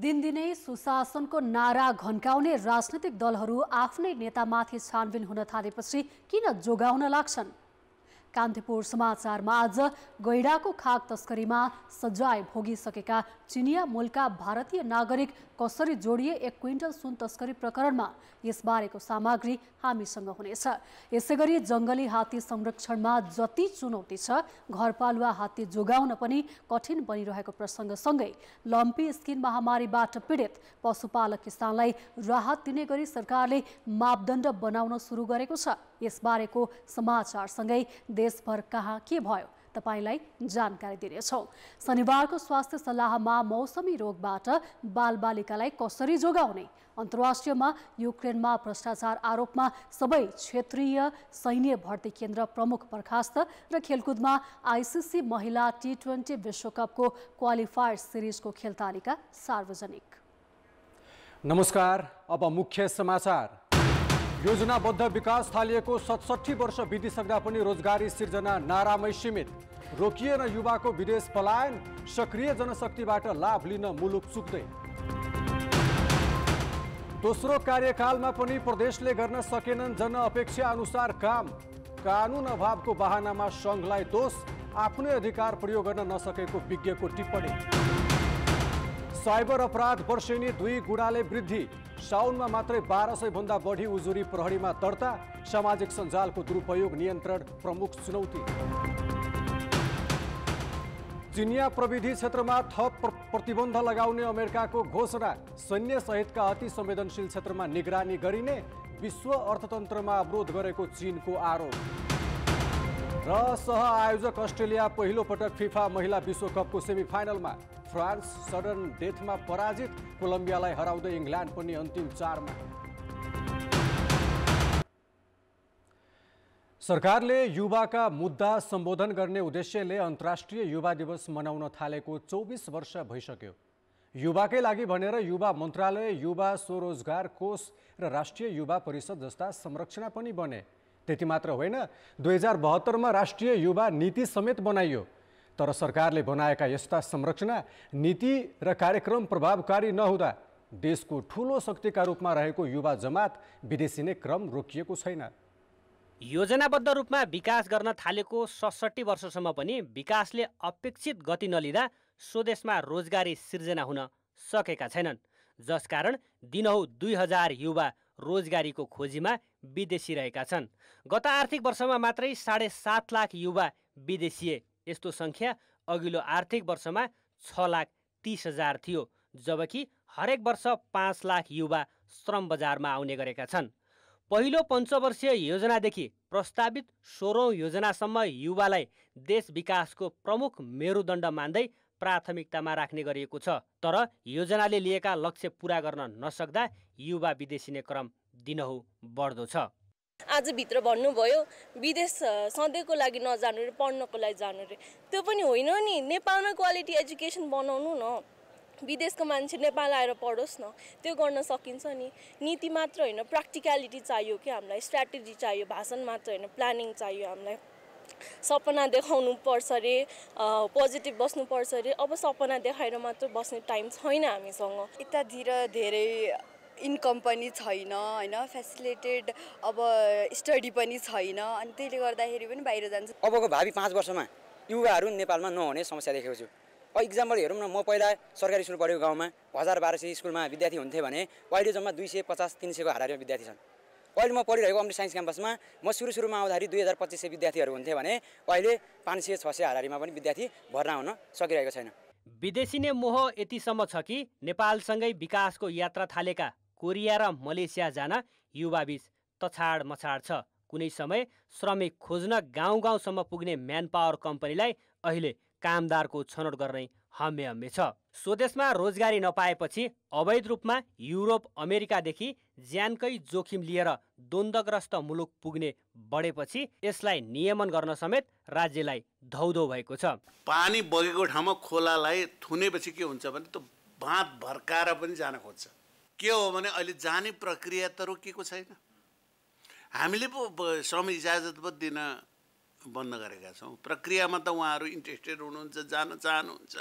दिनदिनै सुशासनको नारा घन्काउने राजनैतिक दलहरू आफ्नै नेतामाथि छानबिन हुन थालेपछि किन जोगाउन लाग्छन्? कान्तिपुर समाचारमा आज गैंडाको खाक तस्करीमा सजाय भोगिसकेका चिनिया मूलका भारतीय नागरिक कसरी जोडिए 1 क्विन्टल सुन तस्करी प्रकरणमा यसबारेको सामग्री हामीसँग हुनेछ। यसैगरी जंगली हात्ती संरक्षणमा जति चुनौती छ, घरपालुवा हात्ती जोगाउन पनि कठिन बनिरहेको प्रसंगसँगै लम्पी स्किन महामारीबाट पीडित पशुपालक किसानलाई राहत दिने गरी सरकारले मापदण्ड बनाउन सुरु गरेको छ। यसबारेको समाचारसँगै देशभर कहाँ के भयो तपाईलाई जानकारी दिनेछौं। शनिबारको स्वास्थ्य सल्लाहमा मौसमी रोगबाट बालबालिकालाई कसरी जोगाउने, अन्तर्राष्ट्रियमा युक्रेनमा भ्रष्टाचार आरोपमा सबै क्षेत्रीय सैन्य भर्ती केन्द्र प्रमुख बर्खास्त र खेलकुदमा आईसीसी महिला T20 विश्वकपको क्वालिफायर सिरिजको खेल तालिका सार्वजनिक। नमस्कार, अब मुख्य समाचार। योजनाबद्ध विकास थालिएको 67 वर्ष बितिसक्दा पनि रोजगारी सिर्जना नारामै सीमित। रोकिएन युवाको विदेश पलायन, सक्रिय जनशक्तिबाट लाभ लिन मुलुक चुक्दै। दोस्रो कार्यकालमा पनि प्रदेशले गर्न सकेनन् जनअपेक्षा अनुसार काम। कानुन अभावको बहानामा संघलाई दोष, आफ्नै अधिकार प्रयोग गर्न नसकेको विज्ञको टिप्पणी। साइबर अपराध वर्षेनी 2 गुणाले वृद्धि, साउनमा मात्रै 1200 भन्दा बढी उजुरी प्रहरीमा दर्ता। सामाजिक सञ्जालको दुरुपयोग नियन्त्रण प्रमुख चुनौती। चिनिया प्रविधि क्षेत्रमा थप प्रतिबन्ध लगाउने अमेरिकाको घोषणा, सैन्य सहितका अति संवेदनशील क्षेत्रमा निगरानी गरिने। विश्व अर्थतन्त्रमा अवरोध गरेको चीनको आरोप। र सह आयोजक अस्ट्रेलिया पहिलो पटक फिफा महिला विश्वकपको सेमिफाइनलमा, फ्रान्स सडन डेथमा पराजित, कोलम्बियालाई हराउँदै इङ्ग्ल्यान्ड पनि अन्तिम 4मा। सरकारले युवाका मुद्दा सम्बोधन गर्ने उद्देश्यले अन्तर्राष्ट्रिय युवा दिवस मनाउन थालेको 24 वर्ष भइसक्यो। युवाकै लागि भनेर युवा मन्त्रालय, युवा स्वरोजगार कोष र राष्ट्रिय युवा परिषद जस्ता संरचना पनि बने। त्यति मात्र होइन, 2072मा राष्ट्रिय युवा नीति समेत बनाइयो। तर सरकारले बनाएका यस्ता संरचना, नीति र कार्यक्रम प्रभावकारी नहुँदा देशको ठूलो शक्तिका रूपमा रहेको युवा जमात विदेशिने क्रम रोकिएको छैन। योजनाबद्ध रूपमा विकास गर्न थालेको 67 वर्षसम्म पनि विकासले अपेक्षित गति नलिँदा स्वदेशमा रोजगारी सिर्जना हुन सकेका छैनन्, जसकारण दिनहु 2000 युवा रोजगारीको खोजीमा विदेशी रहेका छन्। गत आर्थिक वर्षमा मात्रै 7.5 लाख युवा विदेशिए। यस्तो संख्या अघिल्लो आर्थिक वर्षमा 6,30,000 थियो, जबकि हरेक वर्ष 5 लाख युवा श्रम बजारमा आउने गरेका छन्। पहिलो पञ्चवर्षीय योजनादेखि प्रस्तावित 16औं योजनासम्म युवालाई देश विकासको प्रमुख मेरुदण्ड मान्दै प्राथमिकतामा राख्ने गरिएको छ। तर योजनाले लिएका लक्ष्य पूरा गर्न नसक्दा युवा विदेशिने क्रम दिनहु बढ्दो छ। आज भित्र भन्नुभयो विदेश सधैँको लागि नजानु रे, पढ्नको लागि जानु रे। त्यो पनि होइन नि, नेपालमा क्वालिटी एजुकेसन बनाउनु न, विदेशको मान्छे नेपाल आएर पढोस् न, त्यो गर्न सकिन्छ नि। नीति मात्र होइन, प्र्याक्टिकलिटी चाहियो कि हामीलाई, स्ट्र्याटेजी चाहियो, भाषण मात्र होइन, प्लानिङ चाहियो हामीलाई। सपना देखाउनु पर्छ रे, पोजिटिभ बस्नुपर्छ रे। अब सपना देखाएर मात्र बस्ने टाइम छैन हामीसँग। यतातिर धेरै इन्कम पनि छैन हैन, फेसिलिटेड अब स्टडी पनि छैन, अनि त्यसले गर्दाखेरि पनि बाहिर जान्छ। अबको भावी 5 वर्षमा युवाहरू नेपालमा नहुने समस्या देखेको छु। इक्जाम्पल हेरौँ न, म पहिला सरकारी स्कुल पढेको गाउँमा 1000-1200 स्कुलमा विद्यार्थी हुन्थे भने अहिले जम्मा 250-300 को हाराहारीमा विद्यार्थी छन्। अहिले म पढिरहेको अमृत साइन्स क्याम्पसमा म सुरुमा आउँदाखेरि 2000-2500 विद्यार्थीहरू हुन्थे भने अहिले 500-600 हाराहारीमा पनि विद्यार्थी भर्ना हुन सकिरहेको छैन। विदेशिने मोह यतिसम्म छ कि नेपालसँगै विकासको यात्रा थालेका कोरिया र मलेसिया जान युवाबीच तछाड मछाड छ। कुनै समय श्रमिक खोज्न गाउँ-गाउँसम्म पुग्ने म्यानपावर कम्पनीलाई अहिले कामदारको छनौट गर्ने हम्मे छ। स्वदेशमा रोजगारी नपाएपछि अवैध रूपमा युरोप अमेरिकादेखि ज्यानकै जोखिम लिएर द्वन्द्वग्रस्त मुलुक पुग्ने बढेपछि यसलाई नियमन गर्न समेत राज्यलाई धौधौ भएको छ। पानी बगेको ठाउँमा खोलालाई थुनेपछि के हुन्छ भने त्यो बाँध भर्काएर पनि जान खोज्छ। के हो भने अहिले जाने प्रक्रिया त रोकिएको छैन। हामीले पो श्रम इजाजत पो दिन बन्द गरेका छौँ। प्रक्रियामा त उहाँहरू इन्ट्रेस्टेड हुनुहुन्छ, जान चाहनुहुन्छ।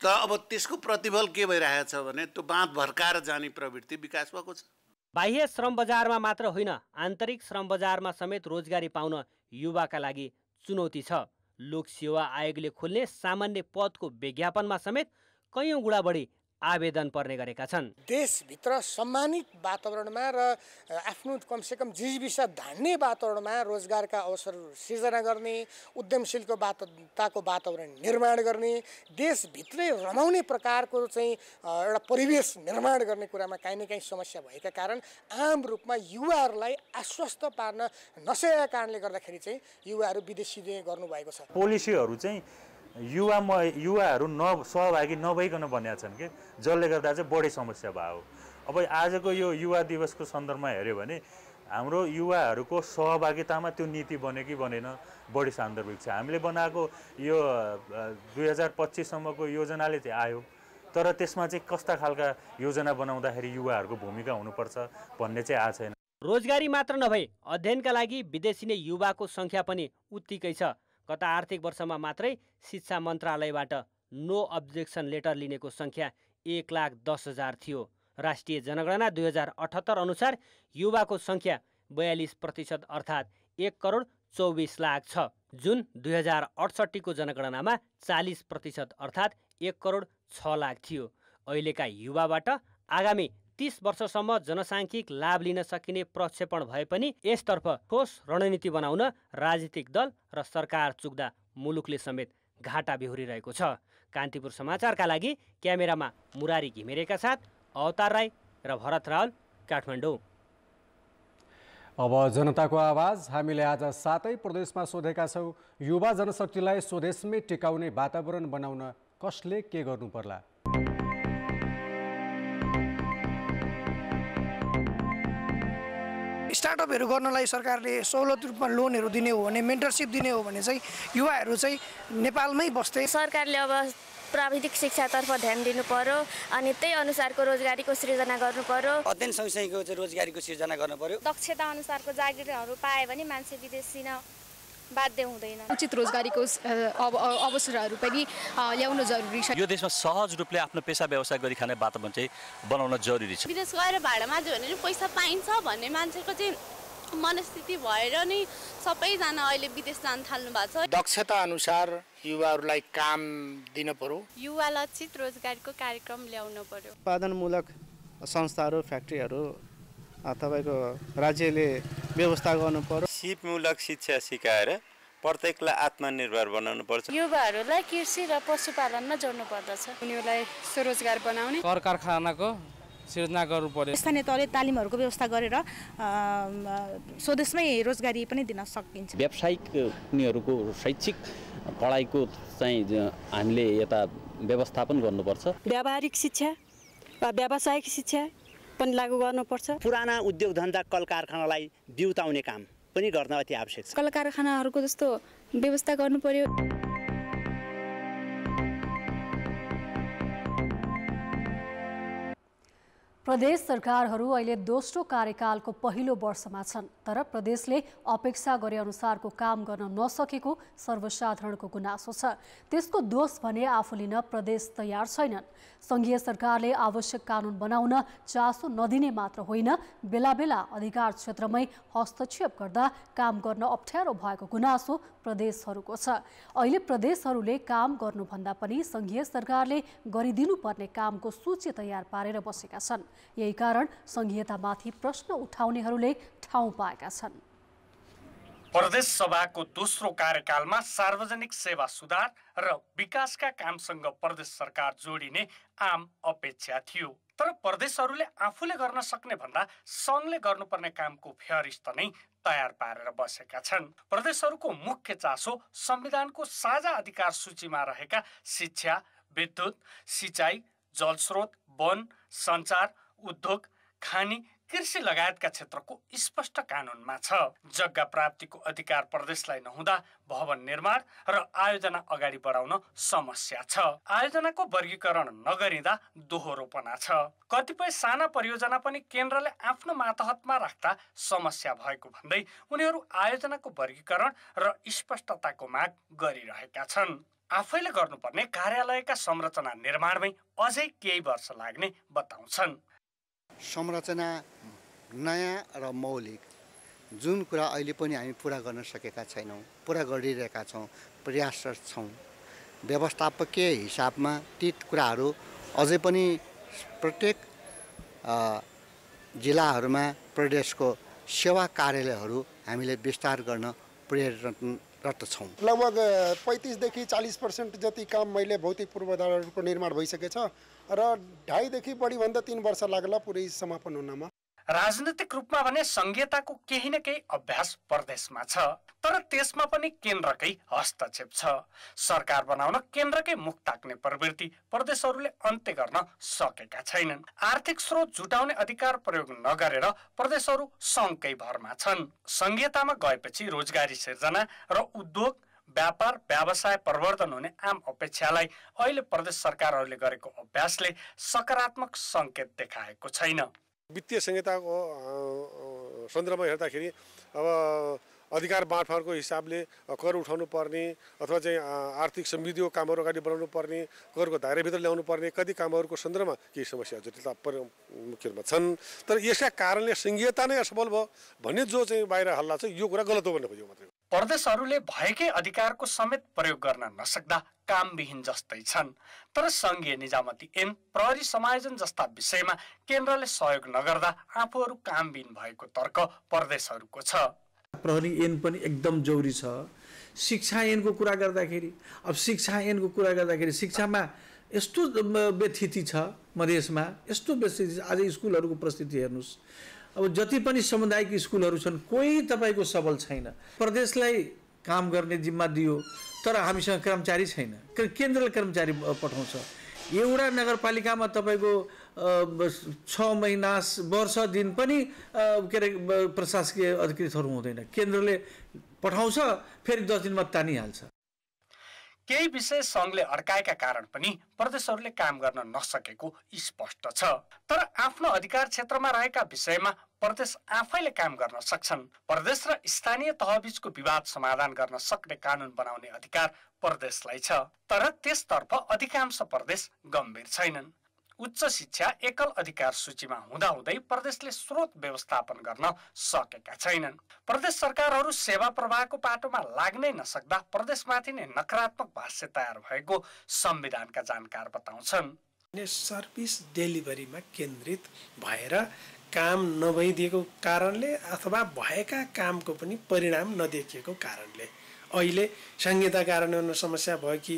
त अब त्यसको प्रतिफल के भइरहेको छ भने त्यो बाँध भर्काएर जाने प्रवृत्ति विकास भएको छ। बाह्य श्रम बजारमा मात्र होइन, आन्तरिक श्रम बजारमा समेत रोजगारी पाउन युवाका लागि चुनौती छ। लोक सेवा आयोगले खोल्ने सामान्य पदको विज्ञापनमा समेत कैयौँ गुणा बढी आवेदन पर्ने गरेका छन्। देशभित्र सम्मानित वातावरणमा र आफ्नो कमसेकम जीविका धान्ने वातावरणमा रोजगारका अवसर सिर्जना गर्ने, उद्यमशीलताको वातावरण निर्माण गर्ने, देशभित्रै रमाउने प्रकारको चाहिँ एउटा परिवेश निर्माण गर्ने कुरामा काहीँ न काहीँ समस्या भएका कारण आम रूपमा युवाहरूलाई आश्वस्त पार्न नसकेका कारणले गर्दाखेरि चाहिँ युवाहरू विदेशी गर्नुभएको छ। पोलिसीहरू चाहिँ युवाहरू सहभागी नभइकन बनेका छन् कि, जसले गर्दा चाहिँ बढी समस्या भयो। अब आजको यो युवा दिवसको सन्दर्भमा हेऱ्यो भने हाम्रो युवाहरूको सहभागितामा त्यो नीति बन्यो कि बनेन बढी सान्दर्भिक छ। हामीले बनाएको यो 2025सम्मको योजनाले चाहिँ आयो, तर त्यसमा चाहिँ कस्ता खालका योजना बनाउँदाखेरि युवाहरूको भूमिका हुनुपर्छ भन्ने चाहिँ आएको छैन। रोजगारी मात्र नभई अध्ययनका लागि विदेशी नै युवाको सङ्ख्या पनि उत्तिकै छ। गत आर्थिक वर्षमा मात्रै शिक्षा मन्त्रालयबाट नो अब्जेक्सन लेटर लिनेको सङ्ख्या 1,10,000 थियो। राष्ट्रिय जनगणना 2078 अनुसार युवाको सङ्ख्या 42% अर्थात् 1,24,00,000 छ, जुन 2068 को जनगणनामा 40% अर्थात् 1,06,00,000 थियो। अहिलेका युवाबाट आगामी 30 वर्षसम्म जनसाङ्ख्यिक लाभ लिन सकिने प्रक्षेपण भए पनि यसतर्फ ठोस रणनीति बनाउन राजनीतिक दल र सरकार चुक्दा मुलुकले समेत घाटा बेहोरिरहेको छ। कान्तिपुर समाचारका लागि क्यामेरामा मुरारी घिमिरेका साथ अवतार राई र भरत रावल, काठमाडौँ। अब जनताको आवाज हामीले आज 7 प्रदेशमा सोधेका छौँ। युवा जनशक्तिलाई स्वदेशमै टिकाउने वातावरण बनाउन कसले के गर्नु पर्ला? स्टार्टअपहरू गर्नलाई सरकारले सहुलियत रूपमा लोनहरू दिने हो भने, मेन्टरसिप दिने हो भने चाहिँ युवाहरू चाहिँ नेपालमै बस्थे। सरकारले अब प्राविधिक शिक्षातर्फ ध्यान दिनु पर्यो अनि त्यही अनुसारको रोजगारीको सृजना गर्नु पर्यो। अध्ययन सँगसँगैको चाहिँ रोजगारीको सृजना गर्नु पर्यो। दक्षता अनुसारको जागिरहरू पाए भने मान्छे विदेशी न बाध्य हुँदैन। उचित रोजगारीको अवसरहरू पनि ल्याउन जरुरी छ। यो देशमा सहज रूपले आफ्नो पेसा व्यवसाय गरी खाने वातावरण चाहिँ बनाउन जरुरी छ। विदेश गएर भाडा माझ्यो भने पैसा पाइन्छ भन्ने मान्छेको चाहिँ मनस्थिति भएर नै सबैजना अहिले विदेश जान थाल्नु भएको छ। दक्षता अनुसार युवाहरूलाई काम दिन पर्यो। युवा लक्षित रोजगारीको कार्यक्रम ल्याउनु पर्यो। उत्पादनमूलक संस्थाहरू, फ्याक्ट्रीहरू तपाईको राज्यले व्यवस्था गर्नु पर्यो। सिपमूलक शिक्षा सिकाएर प्रत्येकलाई आत्मनिर्भर बनाउनु पर्छ। युवाहरूलाई कृषि र पशुपालनमा जोड्नु पर्दछ। उनीहरूलाई स्वरोजगार बनाउने कर कारखानाको सृजना गर्नु पर्यो। स्थानीय तहले तालिमहरूको व्यवस्था गरेर स्वदेशमै रोजगारी पनि दिन सकिन्छ। व्यावसायिक उनीहरूको शैक्षिक पढाइको चाहिँ हामीले यता व्यवस्थापन गर्नुपर्छ। व्यावहारिक शिक्षा वा व्यावसायिक शिक्षा पनि लागू गर्नुपर्छ। पुराना उद्योग धन्दा कल कारखानालाई बिउताउने काम पनि गर्न अति आवश्यक छ। कल कारखानाहरूको जस्तो व्यवस्था गर्नु पर्यो। प्रदेश सरकारहरू अहिले दोस्रो कार्यकालको पहिलो वर्षमा छन्, तर प्रदेशले अपेक्षा गरे अनुसारको काम गर्न नसकेको सर्वसाधारणको गुनासो छ। त्यसको दोष भने आफू लिन प्रदेश तयार छैनन्। सङ्घीय सरकारले आवश्यक कानुन बनाउन चासो नदिने मात्र होइन, बेला बेला अधिकार क्षेत्रमै हस्तक्षेप गर्दा काम गर्न अप्ठ्यारो भएको गुनासो प्रदेशहरूको छ। अहिले प्रदेशहरूले काम गर्नुभन्दा पनि सङ्घीय सरकारले गरिदिनुपर्ने कामको सूची तयार पारेर बसेका छन्। यही कारण सङ्घीयतामाथि प्रश्न उठाउनेहरूले ठाउँ पाएका छन्। प्रदेश सभाको दोस्रो कार्यकालमा सार्वजनिक सेवा सुधार र विकासका कामसँग प्रदेश सरकार जोडिने आम अपेक्षा थियो, तर प्रदेशहरूले आफूले गर्न सक्ने भन्दा सङ्घले गर्नुपर्ने कामको फेहरिस्त नै तयार पारेर बसेका छन्। प्रदेशहरूको मुख्य चासो संविधानको साझा अधिकार सूचीमा रहेका शिक्षा, विद्युत, सिँचाइ, जलस्रोत, वन, सञ्चार, उद्योग, खानी, कृषि लगायतका क्षेत्रको स्पष्ट कानुनमा छ। जग्गा प्राप्तिको अधिकार प्रदेशलाई नहुँदा भवन निर्माण र आयोजना अगाडि बढाउन समस्या छ। आयोजनाको वर्गीकरण नगरिँदा दोहोरोपना छ। कतिपय साना परियोजना पनि केन्द्रले आफ्नो मातहतमा राख्दा समस्या भएको भन्दै उनीहरू आयोजनाको वर्गीकरण र स्पष्टताको माग गरिरहेका छन्। आफैले गर्नुपर्ने कार्यालयका संरचना निर्माणमै अझै केही वर्ष लाग्ने बताउँछन्। संरचना नयाँ र मौलिक जुन कुरा अहिले पनि हामी पुरा गर्न सकेका छैनौँ, पुरा गरिरहेका छौँ, प्रयासरत छौँ। व्यवस्थापकीय हिसाबमा ती कुराहरू अझै पनि प्रत्येक जिल्लाहरूमा प्रदेशको सेवा कार्यालयहरू हामीले विस्तार गर्न प्रयत्नरत छौँ। लगभग 35देखि 40% जति काम मैले भौतिक पूर्वाधारहरूको निर्माण भइसकेछ र 2.5 देखि बढी भन्दा 3 वर्ष लाग्ला पुरै समापन हुनमा। राजनीतिक रूपमा भने संघीयताको केही न केही अभ्यास प्रदेशमा छ, तर त्यसमा पनि केन्द्रकै हस्तक्षेप छ। सरकार बनाउन केन्द्रकै मुख ताक्ने प्रवृत्ति प्रदेशहरूले अन्त्य गर्न सकेका छैनन्। आर्थिक स्रोत जुटाउने अधिकार प्रयोग नगरेर प्रदेशहरू सङ्घकै भरमा छन्। संघीयतामा गएपछि रोजगारी सिर्जना र उद्योग व्यापार व्यवसाय प्रवर्धन हुने आम अपेक्षालाई अहिले प्रदेश सरकारहरूले गरेको अभ्यासले सकारात्मक सङ्केत देखाएको छैन। वित्तीय संहिताको सन्दर्भमा हेर्दाखेरि अब अधिकार बाँडफाँडको हिसाबले कर उठाउनु पर्ने अथवा चाहिँ आर्थिक समृद्धिको कामहरू अगाडि बढाउनु पर्ने, करको दायराभित्र ल्याउनु पर्ने कति कामहरूको सन्दर्भमा केही समस्या जटिलता मुख्य रूपमा छन्। तर यसका कारणले संघीयता नै असफल भयो भन्ने जो चाहिँ बाहिर हल्ला छ यो कुरा गलत हो भन्ने खोजेको मात्रै हो। प्रदेशहरूले भएकै अधिकारको समेत प्रयोग गर्न नसक्दा कामविहीन जस्तै छन्। तर सङ्घीय निजामती ऐन, प्रहरी समायोजन जस्ता विषयमा केन्द्रले सहयोग नगर्दा आफूहरू कामविहीन भएको तर्क प्रदेशहरूको छ। प्रहरी ऐन पनि एकदम जरुरी छ। शिक्षा ऐनको कुरा गर्दाखेरि अब शिक्षा ऐनको कुरा गर्दाखेरि शिक्षामा यस्तो व्यथिति छ मधेसमा, यस्तो व्यथिति छ। आज स्कुलहरूको परिस्थिति हेर्नुहोस्, अब जति पनि सामुदायिक स्कुलहरू छन् कोही तपाईँको सबल छैन। प्रदेशलाई काम गर्ने जिम्मा दियो तर हामीसँग कर्मचारी छैन, केन्द्रले कर्मचारी पठाउँछ। एउटा नगरपालिकामा तपाईँको 6 महिना वर्ष दिन पनि के अरे प्रशासकीय अधिकृतहरू हुँदैन, केन्द्रले पठाउँछ फेरि 10 दिनमा तानिहाल्छ। केही विषय सङ्घले अड्काएका कारण पनि प्रदेशहरूले काम गर्न नसकेको स्पष्ट छ। तर आफ्नो अधिकार क्षेत्रमा रहेका विषयमा प्रदेश आफैले काम गर्न सक्छन्। प्रदेश र स्थानीय तहबीचको विवाद समाधान गर्न सक्ने कानुन बनाउने अधिकार प्रदेशलाई छ, तर त्यसतर्फ अधिकांश प्रदेश गम्भीर छैनन्। उच्च शिक्षा एकल अधिकार सूचीमा हुँदाहुँदै प्रदेशले स्रोत व्यवस्थापन गर्न सकेका छैनन्। प्रदेश सरकारहरू सेवा प्रवाहको पाटोमा लाग्नै नसक्दा प्रदेशमाथि नै नकारात्मक भाष्य तयार भएको संविधानका जानकार बताउँछन्। सर्भिस डेलिभरीमा केन्द्रित भएर काम नभइदिएको कारणले अथवा भएका कामको पनि परिणाम नदेखिएको कारणले अहिले संहिता कार्यान्वयन समस्या भयो कि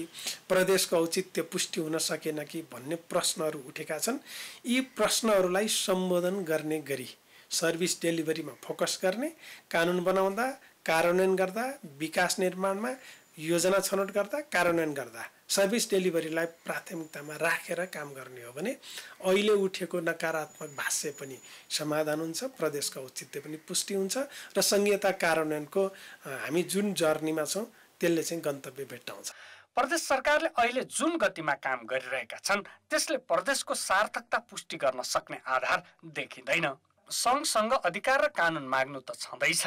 प्रदेशको औचित्य पुष्टि हुन सकेन कि भन्ने प्रश्नहरू उठेका छन्। यी प्रश्नहरूलाई सम्बोधन गर्ने गरी सर्भिस डेलिभरीमा फोकस गर्ने, कानुन बनाउँदा, कार्यान्वयन गर्दा, विकास निर्माणमा योजना छनौट गर्दा, कार्यान्वयन गर्दा सर्भिस डेलिभरीलाई प्राथमिकतामा राखेर काम गर्ने हो भने अहिले उठेको नकारात्मक भाष्य पनि समाधान हुन्छ, प्रदेशको औचित्य पनि पुष्टि हुन्छ र संघीयता कार्यान्वयनको हामी जुन जर्नीमा छौँ त्यसले चाहिँ गन्तव्य भेट्टाउँछ। प्रदेश सरकारले अहिले जुन गतिमा काम गरिरहेका छन् त्यसले प्रदेशको सार्थकता पुष्टि गर्न सक्ने आधार देखिँदैन। सङ्घसँग अधिकार र कानुन माग्नु त छँदैछ,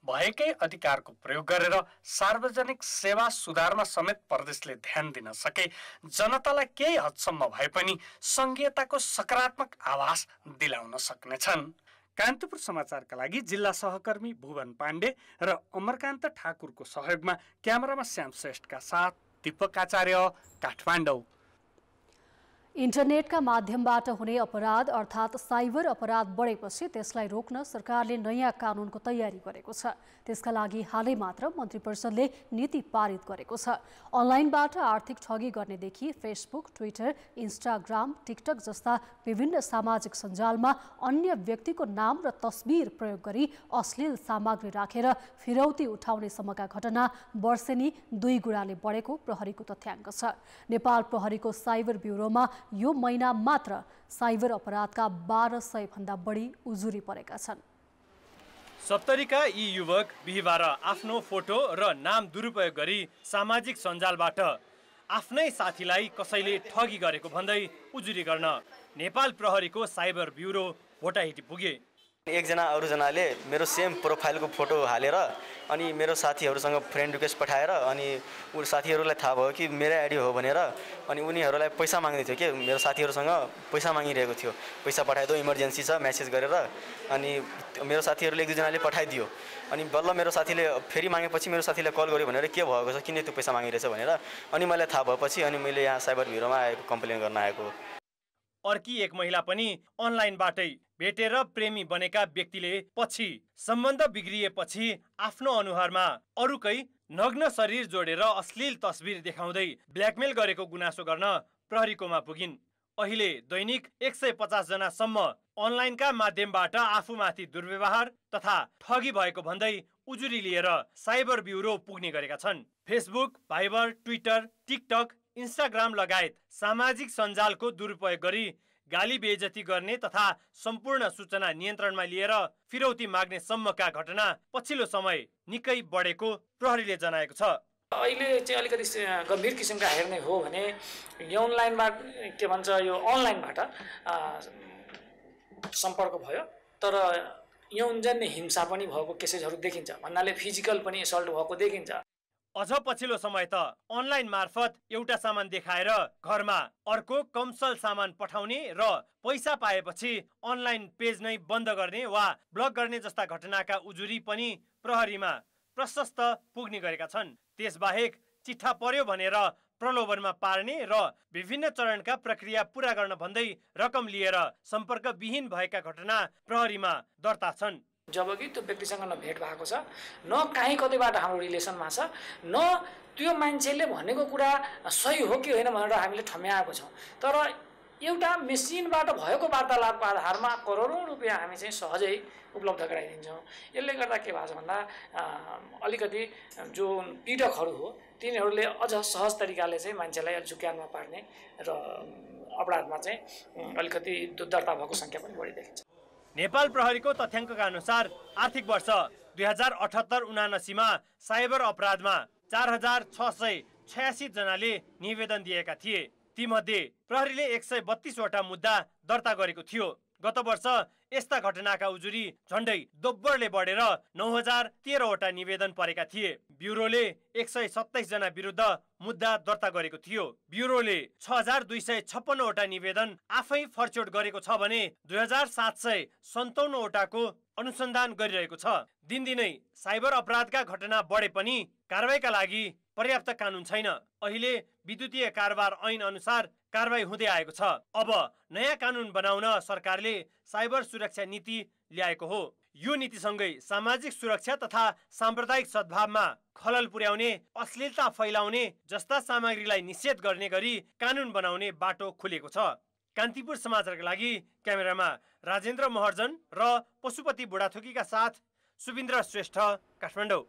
भएकै अधिकारको प्रयोग गरेर सार्वजनिक सेवा सुधारमा समेत प्रदेशले ध्यान दिन सके जनतालाई केही हदसम्म भए पनि संघीयताको सकारात्मक आभास दिलाउन सक्नेछन्। कान्तिपुर समाचारका लागि जिल्ला सहकर्मी भुवन पाण्डे र अमरकान्त ठाकुरको सहयोगमा क्यामेरामा श्याम श्रेष्ठका साथ दीपक आचार्य, काठमाडौँ। इन्टरनेटका माध्यमबाट हुने अपराध अर्थात् साइबर अपराध बढेपछि त्यसलाई रोक्न सरकारले नयाँ कानुनको तयारी गरेको छ। त्यसका लागि हालै मात्र मन्त्री परिषदले नीति पारित गरेको छ। अनलाइनबाट आर्थिक ठगी गर्नेदेखि फेसबुक, ट्विटर, इन्स्टाग्राम, टिकटक जस्ता विभिन्न सामाजिक सञ्जालमा अन्य व्यक्तिको नाम र तस्बिर प्रयोग गरी अश्लील सामग्री राखेर फिरौती उठाउनेसम्मका घटना वर्षेनी 2 गुणाले बढेको प्रहरीको तथ्याङ्क छ। नेपाल प्रहरीको साइबर ब्युरोमा यो महिना मात्र साइबर अपराधका 1200 भन्दा बढी उजुरी परेका छन्। सप्तरीका यी युवक बिहीबार आफ्नो फोटो र नाम दुरुपयोग गरी सामाजिक सञ्जालबाट आफ्नै साथीलाई कसैले ठगी गरेको भन्दै उजुरी गर्न नेपाल प्रहरीको साइबर ब्युरो भोटाहिटी पुगे। एकजना अरूजनाले मेरो सेम प्रोफाइलको फोटो हालेर अनि मेरो साथीहरूसँग फ्रेन्ड रिक्वेस्ट पठाएर अनि उ साथीहरूलाई थाहा भयो कि मेरो आइडी हो भनेर अनि उनीहरूलाई पैसा माग्दै थियो कि मेरो साथीहरूसँग पैसा मागिरहेको थियो। पैसा पठाइदियो, इमर्जेन्सी छ मेसेज गरेर। अनि मेरो साथीहरूले एक दुईजनाले पठाइदियो। अनि बल्ल मेरो साथीले फेरि मागेपछि मेरो साथीले कल गर्यो भनेर के भएको छ, किन त्यो पैसा मागिरहेछ भनेर अनि मलाई थाहा भएपछि अनि मैले यहाँ साइबर ब्युरोमा आएको कम्प्लेन गर्न आएको। अर्की एक महिला पनि अनलाइनबाटै भेटेर प्रेमी बनेका व्यक्तिले पछि सम्बन्ध बिग्रिएपछि आफ्नो अनुहारमा अरूकै नग्न शरीर जोडेर अश्लील तस्बिर देखाउँदै ब्ल्याकमेल गरेको गुनासो गर्न प्रहरीकोमा पुगिन्। अहिले दैनिक 150 जनासम्म अनलाइनका माध्यमबाट आफूमाथि दुर्व्यवहार तथा ठगी भएको भन्दै उजुरी लिएर साइबर ब्युरो पुग्ने गरेका छन्। Facebook, Viber, Twitter, TikTok, Instagram लगायत सामाजिक सञ्जालको दुरुपयोग गरी गाली बेइज्जती गर्ने तथा सम्पूर्ण सूचना नियन्त्रणमा लिएर फिरौती माग्ने सम्मका घटना पछिल्लो समय निकै बढेको प्रहरीले जनाएको छ। अहिले चाहिँ अलिकति गम्भीर किसिमका हेर्ने हो भने यौन लाइनमा के भन्छ यो अनलाइनबाट सम्पर्क भयो, तर यौनजन्य हिंसा पनि भएको केसेसहरू देखिन्छ। भन्नाले फिजिकल पनि एसल्ट भएको देखिन्छ। अझ पछिल्लो समय त अनलाइन मार्फत एउटा सामान देखाएर घरमा अर्को कमसल सामान पठाउने र पैसा पाएपछि अनलाइन पेज नै बन्द गर्ने वा ब्लक गर्ने जस्ता घटनाका उजुरी पनि प्रहरीमा प्रशस्त पुग्ने गरेका छन्। त्यसबाहेक चिट्ठा पर्यो भनेर प्रलोभनमा पार्ने र विभिन्न चरणका प्रक्रिया पूरा गर्न भन्दै रकम लिएर सम्पर्कविहीन भएका घटना प्रहरीमा दर्ता छन्। जबकि त्यो व्यक्तिसँग न भेट भएको छ, न काहीँ कतैबाट हाम्रो रिलेसनमा छ, न त्यो मान्छेले भनेको कुरा सही हो कि होइन भनेर हामीले ठम्याएको छौँ। तर एउटा मेसिनबाट भएको वार्तालापको आधारमा करोडौँ रुपियाँ हामी चाहिँ सहजै उपलब्ध गराइदिन्छौँ। यसले गर्दा के भएको छ भन्दा अलिकति जो पीडकहरू हो तिनीहरूले अझ सहज तरिकाले चाहिँ मान्छेलाई झुक्यानमा पार्ने र अपराधमा चाहिँ अलिकति दर्ता भएको सङ्ख्या पनि बढी देखिन्छ। नेपाल प्रहरीको तथ्याङ्कका अनुसार आर्थिक वर्ष 2078-79 मा साइबर अपराधमा 4686 जनाले निवेदन दिएका थिए। तीमध्ये प्रहरीले 132 वटा मुद्दा दर्ता गरेको थियो। गत वर्ष यस्ता घटनाका उजुरी झण्डै दोब्बरले बढेर 9013 वटा निवेदन परेका थिए। ब्युरोले 127 जना विरुद्ध मुद्दा दर्ता गरेको थियो। ब्युरोले 6256 वटा निवेदन आफै फर्चोट गरेको छ भने 2757 वटाको अनुसन्धान गरिरहेको छ। दिनदिनै साइबर अपराधका घटना बढे पनि कारबाहीका लागि पर्याप्त कानुन छैन। अहिले विद्युतीय कारोबार ऐन अनुसार कारबाही हुँदै आएको छ। अब नयाँ कानुन बनाउन सरकारले साइबर सुरक्षा नीति ल्याएको हो। यो नीतिसँगै सामाजिक सुरक्षा तथा साम्प्रदायिक सद्भावमा खलल पुर्याउने, अश्लीलता फैलाउने जस्ता सामग्रीलाई निषेध गर्ने गरी कानुन बनाउने बाटो खुलेको छ। कान्तिपुर समाचारका लागि क्यामेरामा राजेन्द्र महर्जन र पशुपति बुढाथोकीका साथ सुबिन्द्र श्रेष्ठ, काठमाडौँ।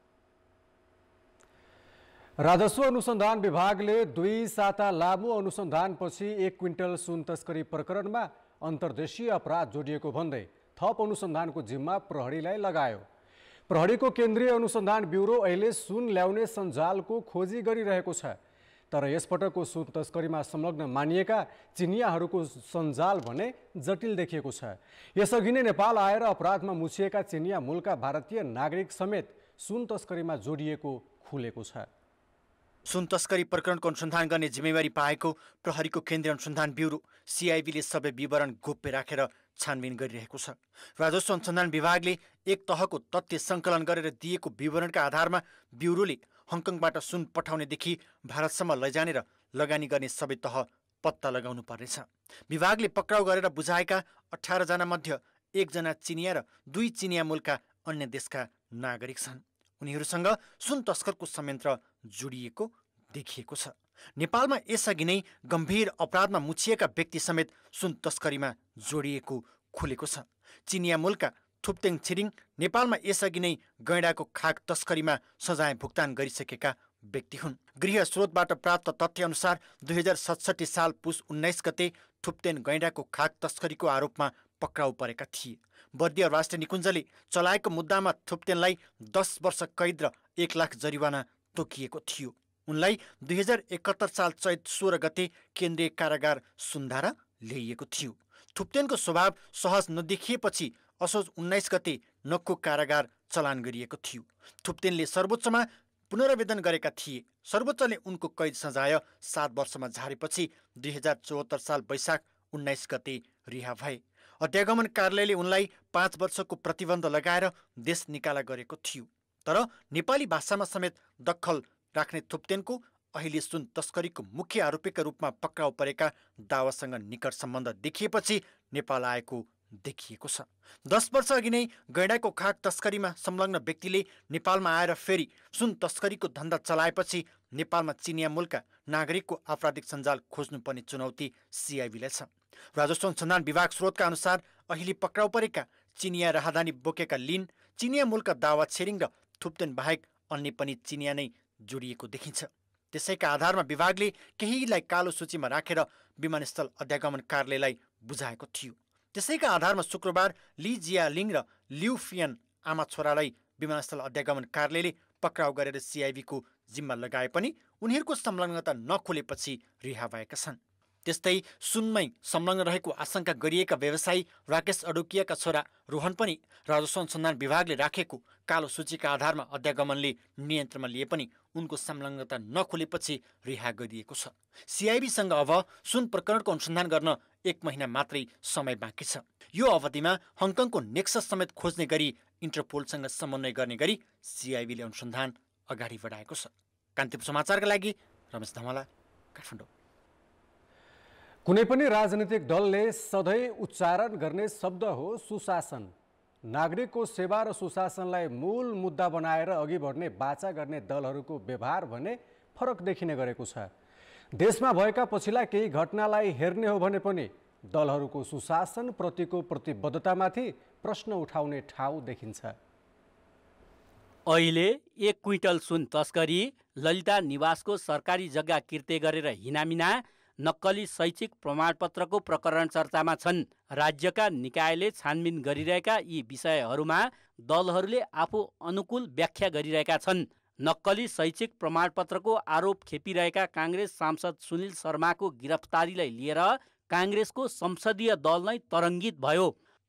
राजस्व अनुसन्धान विभागले 2 साता लामो अनुसन्धानपछि 1 क्विन्टल सुन तस्करी प्रकरणमा अन्तर्देशीय अपराध जोडिएको भन्दै थप अनुसन्धानको जिम्मा प्रहरीलाई लगायो। प्रहरीको केन्द्रीय अनुसन्धान ब्युरो अहिले सुन ल्याउने सञ्जालको खोजी गरिरहेको छ। तर यसपटकको सुन तस्करीमा संलग्न मानिएका चिनियाहरूको सञ्जाल भने जटिल देखिएको छ। यसअघि नै नेपाल आएर अपराधमा मुछिएका चिनिया मूलका भारतीय नागरिक समेत सुन तस्करीमा जोडिएको खुलेको छ। सुन तस्करी प्रकरणको अनुसन्धान गर्ने जिम्मेवारी पाएको प्रहरीको केन्द्रीय अनुसन्धान ब्युरो सिआइबीले सबै विवरण गोप्य राखेर छानबिन गरिरहेको छ। राजस्व अनुसन्धान विभागले एक तहको तथ्य सङ्कलन गरेर दिएको विवरणका आधारमा ब्युरोले हङकङबाट सुन पठाउनेदेखि भारतसम्म लैजाने र लगानी गर्ने सबै तह पत्ता लगाउनु पर्नेछ। विभागले पक्राउ गरेर बुझाएका 18 जना मध्ये 1 जना चिनिया र 2 चिनिया मूलका अन्य देशका नागरिक छन्। उनीहरूसँग सुन तस्करको संयन्त्र जोडिएको देखिएको छ। नेपालमा यसअघि नै गम्भीर अपराधमा मुछिएका व्यक्ति समेत सुन तस्करीमा जोडिएको खुलेको छ। चिनिया मूलका थुप्तेङ छिरिङ नेपालमा यसअघि नै गैँडाको खाक तस्करीमा सजाय भुक्तान गरिसकेका व्यक्ति हुन्। गृह स्रोतबाट प्राप्त तथ्य अनुसार 2067 साल पुस 19 गते थुप्तेन गैँडाको खाक तस्करीको आरोपमा पक्राउ परेका थिए। बर्दिया राष्ट्रिय निकुञ्जले चलाएको मुद्दामा थुप्तेनलाई 10 वर्ष कैद र 1 लाख जरिवाना तोकिएको थियो। उनलाई 2071 साल चैत 16 गते केन्द्रीय कारागार सुन्धारा ल्याइएको थियो। थुप्तेनको स्वभाव सहज नदेखिएपछि असोज 19 गते नक्कु कारागार चलान गरिएको थियो। थुप्तेनले सर्वोच्चमा पुनरावेदन गरेका थिए। सर्वोच्चले उनको कैद सजाय 7 वर्षमा झारेपछि 2074 साल वैशाख 19 गते रिहा भए। अध्यागमन कार्यालयले उनलाई 5 वर्षको प्रतिबन्ध लगाएर देश निकाला गरेको थियो। तर नेपाली भाषामा समेत दखल राख्ने थुप्तेनको अहिले सुन तस्करीको मुख्य आरोपीका रूपमा पक्राउ परेका दावासँग निकट सम्बन्ध देखिएपछि नेपाल आएको देखिएको छ। 10 वर्ष अघि नै गैंडाको खाक तस्करीमा संलग्न व्यक्तिले नेपालमा आएर फेरि सुन तस्करीको धन्दा चलाएपछि नेपालमा चिनिया मूलका नागरिकको आपराधिक सञ्जाल खोज्नुपर्ने चुनौती सिआइबीलाई छ। राजस्व अनुसन्धान विभाग स्रोतका अनुसार अहिले पक्राउ परेका चिनिया राहदानी बोकेका लिन चिनिया मूलका दावा छेरिङ र थुप्तेन बाहेक अन्य पनि चिनिया नै जोडिएको देखिन्छ। त्यसैका आधारमा विभागले केहीलाई कालो सूचीमा राखेर विमानस्थल अध्यागमन कार्यालयलाई बुझाएको थियो। त्यसैका आधारमा शुक्रबार ली जियालिङ र लिउ फियन आमा छोरालाई विमानस्थल अध्यागमन कार्यालयले पक्राउ गरेर सिआइबीको जिम्मा लगाए पनि उनीहरूको संलग्नता नखोलेपछि रिहा भएका छन्। त्यस्तै सुनमै संलग्न रहेको आशंका गरिएका व्यवसायी राकेश अडोकियाका छोरा रोहन पनि राजस्व अनुसन्धान विभागले राखेको कालो सूचीका आधारमा अध्यागमनले नियन्त्रणमा लिए पनि उनको संलग्नता नखोलेपछि रिहा गरिएको छ। सिआइबीसँग अब सुन प्रकरणको अनुसन्धान गर्न 1 महिना मात्रै समय बाँकी छ। यो अवधिमा हङकङको नेक्सस समेत खोज्ने गरी इन्टरपोलसँग समन्वय गर्ने गरी सिआइबीले अनुसन्धान अगाडि बढाएको छ। कान्तिपुर समाचारका लागि रमेश धमला, काठमाडौँ। कुनै पनि राजनीतिक दलले सधैँ उच्चारण गर्ने शब्द हो सुशासन। नागरिकको सेवा र सुशासनलाई मूल मुद्दा बनाएर अघि बढ्ने बाचा गर्ने दलहरूको व्यवहार भने फरक देखिने गरेको छ। देशमा भएका पछिल्ला केही घटनालाई हेर्ने हो भने पनि दलहरूको सुशासन प्रतिको प्रतिबद्धतामाथि प्रश्न उठाउने ठाउँ देखिन्छ। अहिले 1 क्विन्टल सुन तस्करी, ललिता निवासको सरकारी जग्गा किर्ते गरेर हिनामिना, नक्कली शैक्षिक प्रमाणपत्रको प्रकरण चर्चामा छन्। राज्यका निकायले छानबिन गरिरहेका यी विषयहरूमा दलहरूले आफू अनुकूल व्याख्या गरिरहेका छन्। नक्कली शैक्षिक प्रमाणपत्रको आरोप खेपिरहेका काङ्ग्रेस सांसद सुनिल शर्माको गिरफ्तारीलाई लिएर काङ्ग्रेसको संसदीय दल नै तरङ्गित भयो।